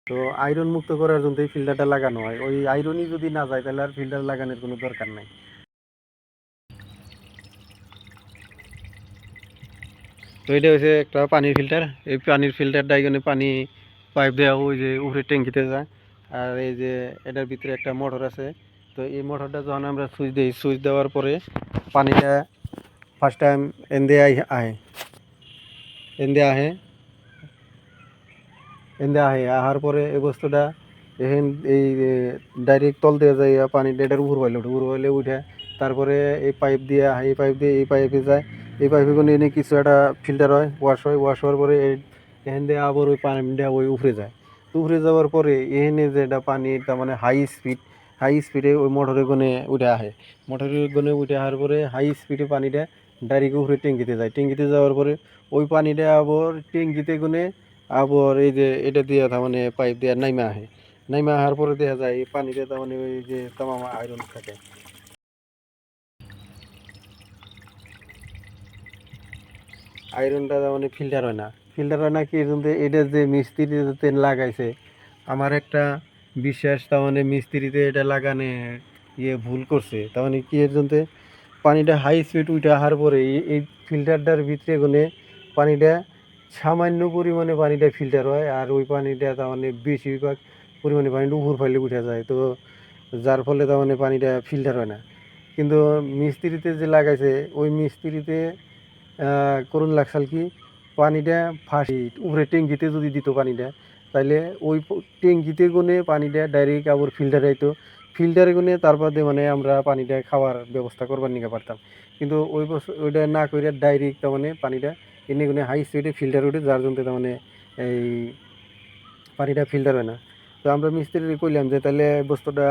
তো আয়রন মুক্ত করার জন্য এই ফিল্টারটা লাগানো হয়। ওই আয়রনই যদি না যায় তাহলে আর ফিল্টার লাগানোর কোনো দরকার নাই। তো এটা হচ্ছে একটা পানির ফিল্টার। এই পানির ফিল্টারটা এখানে পানি পাইপ দেওয়া ওই যে উপরে ট্যাঙ্কিতে যায়। আর এই যে এটার ভিতরে একটা মোটর আছে। তো এই মোটরটা যখন আমরা সুইচ দিই, সুইচ দেওয়ার পরে পানিটা ফার্স্ট টাইম এন্দে আহে এন্দে আহে এন্দে আহে আহার পরে এই বস্তুটা এখন এই ডাইরেক্ট তল দিয়ে যায় পানিটা এটার উপর পাইলে উঠে তারপরে এই পাইপ দিয়ে আহে, এই পাইপ দিয়ে এই পাইপে যায়। এই পাইপে কোনো এনে কিছু একটা ফিল্টার হয়, ওয়াশ হওয়ার পরে এখান দিয়ে আবার ওই পানিটা ওই উপরে যায়। তো উপরে যাওয়ার পরে এখানে যেটা পানি তার মানে হাই স্পিডে ওই মোটরের গুণে উঠে আহে। মোটরের গুণে উঠে আসার পরে হাই স্পিডে পানিটা ডাইরেক্ট উপরে ট্যাঙ্কিতে যায়। ট্যাঙ্কিতে যাওয়ার পরে ওই পানিটা আবার ট্যাঙ্কিতে গুণে আবার এই যে এটা দিয়ে তার মানে পাইপ দিয়ে নাইমা আহে। নাইমা আসার পরে দেখা যায় এই পানিতে তার মানে ওই যে তামামা আয়রন থাকে। আয়রনটা তার মানে ফিল্টার হয় না কি এর জন্য এটা যে মিস্ত্রি যে লাগাইছে আমার একটা বিশ্বাস তার মানে মিস্ত্রিতে এটা লাগানে ভুল করছে। তার মানে কি এর জন্য পানিটা হাই স্পিড উঠে আসার পরে এই ফিল্টারটার ভিতরে গুনে পানিটা সামান্য পরিমাণে পানিটা ফিল্টার হয় আর ওই পানিটা তার মানে বেশিরভাগ পরিমাণে পানিটা উপর ফাইলে উঠে যায়। তো যার ফলে তার মানে পানিটা ফিল্টার হয় না। কিন্তু মিস্ত্রিতে যে লাগাইছে ওই মিস্ত্রিতে করুন লাগছাল কি পানিটা ফাঁসি উপরে ট্যাঙ্কিতে যদি দিত পানিটা তাহলে ওই ট্যাঙ্কিতে গুনে পানিটা ডাইরেক্ট আবার ফিল্টারে আইতো। ফিল্টারে গুনে তারপরে মানে আমরা পানিটা খাওয়ার ব্যবস্থা করবার নিতে পারতাম। কিন্তু ওইটা না করে ডাইরেক্ট তার মানে পানিটা এনে গুনে হাই স্পিডে ফিল্টার উঠে যার জন্য তার মানে এই পানিটা ফিল্টার হয় না। তো আমরা মিস্ত্রিকে কইলাম যে তাহলে বস্তুটা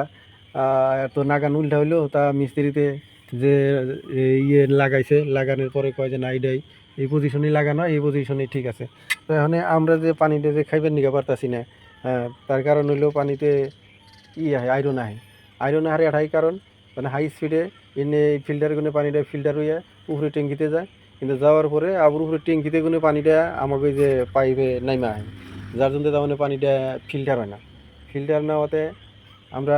এত নাগান উল্টা হইলো তা মিস্ত্রিতে যে লাগাইছে লাগানোর পরে কয় যে না এইটাই এই পজিশনে লাগানো এই পজিশনে ঠিক আছে। তো এখানে আমরা যে পানিটা যে খাইবার নিতে পারতাছি না, তার কারণ হইলো পানিতে আহে আয়রন আহার এটাই কারণ মানে হাই স্পিডে এনে ফিল্টার গুনে পানিটা ফিল্টার হইয়া উপরে ট্যাঙ্কিতে যায়। কিন্তু যাওয়ার পরে আবার উপরে ট্যাঙ্কিতে গুনে পানিটা আমাকে যে পাইপে নাইমা আহে যার জন্য তার মানে পানিটা ফিল্টার হয় না। ফিল্টার না হতে আমরা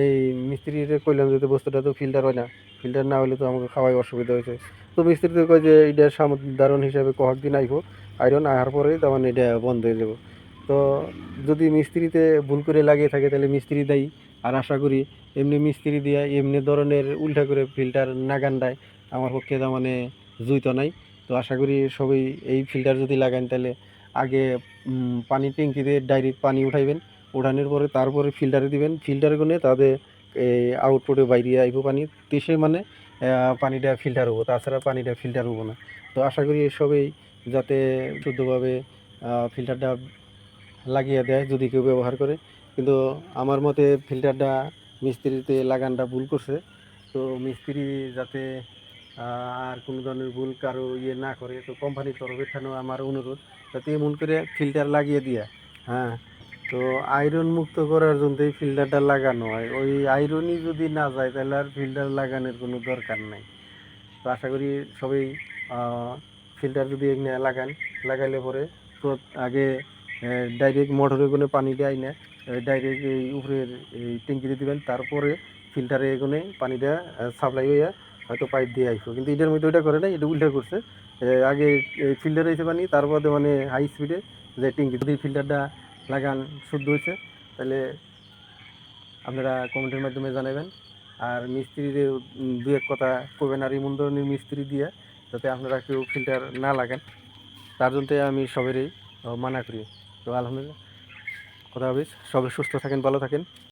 এই মিস্ত্রিরে কইলাম যে বস্তুটা তো ফিল্টার হয় না, ফিল্টার না হলে তো আমাকে খাওয়াই অসুবিধা হয়েছে। তো মিস্ত্রি তো কয় যে এটা সাধারণ হিসাবে কয়েক দিন আইব আয়রন আসার পরেই তার মানে এটা বন্ধ হয়ে যাব। তো যদি মিস্ত্রিতে ভুল করে লাগিয়ে থাকে তাহলে মিস্ত্রি দায়ী। আর আশা করি এমনি মিস্ত্রি দিয়া এমনি ধরনের উল্টা করে ফিল্টার নাগান দেয় আমার পক্ষে তার মানে জুইত নাই। তো আশা করি সবাই এই ফিল্টার যদি লাগান তাহলে আগে পানি ট্যাঙ্কিতে ডাইরেক্ট পানি উঠাইবেন, উঠানোর পরে তারপরে ফিল্টারে দিবেন। ফিল্টার গুনে তাদের আউটপুটে বাইরে আইব পানি দেশে মানে পানিটা ফিল্টার হবো, তাছাড়া পানিটা ফিল্টার হবো না। তো আশা করি সবাই যাতে শুদ্ধভাবে ফিল্টারটা লাগিয়ে দেয় যদি কেউ ব্যবহার করে। কিন্তু আমার মতে ফিল্টারটা মিস্ত্রিতে লাগানটা ভুল করছে। তো মিস্ত্রি যাতে আর কোনো ধরনের ভুল কারো না করে, তো কোম্পানির তরফে থানো আমার অনুরোধ যাতে এমন করে ফিল্টার লাগিয়ে দিয়ে হ্যাঁ। তো আয়রন মুক্ত করার জন্যই ফিল্টারটা লাগানো হয়। ওই আয়রনই যদি না যায় তাহলে আর ফিল্টার লাগানোর কোনো দরকার নাই। তো আশা করি সবাই ফিল্টার যদি এখানে লাগাইলে পরে তো আগে ডাইরেক্ট মোটরে কোনো পানি দেয় না, ডাইরেক্ট এই উপরের এই ট্যাঙ্কিতে দিবেন তারপরে ফিল্টারে এগুনে পানিটা সাপ্লাই হইয়া হয়তো পাইপ দিয়ে আইসো। কিন্তু এটার মধ্যে ওইটা করে না, এটা উল্টা করছে। আগে ফিল্টারে এসে পানি তারপরে মানে হাই স্পিডে যে ট্যাঙ্কি যদি ফিল্টারটা লাগান শুদ্ধ হয়েছে তাহলে আপনারা কমেন্টের মাধ্যমে জানাবেন। আর মিস্ত্রিরে দু এক কথা কবেন আর এমন ধরনের মিস্ত্রি দিয়ে যাতে আপনারা কেউ ফিল্টার না লাগান তার জন্য আমি সবেরই মানা করি। তো আলহামদুলিল্লাহ, কথা হবে, সবাই সুস্থ থাকেন, ভালো থাকেন।